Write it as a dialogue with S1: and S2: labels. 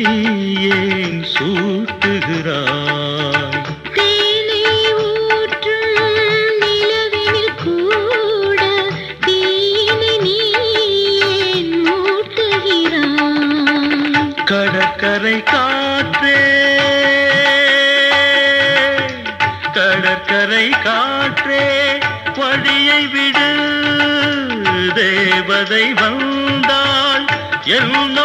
S1: ஏன் சூட்டுகிறாய்?
S2: தேனை ஊற்றும் நிலவினில் கூட தீயினை நீ ஏன் மூட்டுகிறாய்?
S1: கடற்கரை காற்றே, கடற்கரை காற்றே வழியை விடு. தேவதை வந்தாள் என்ன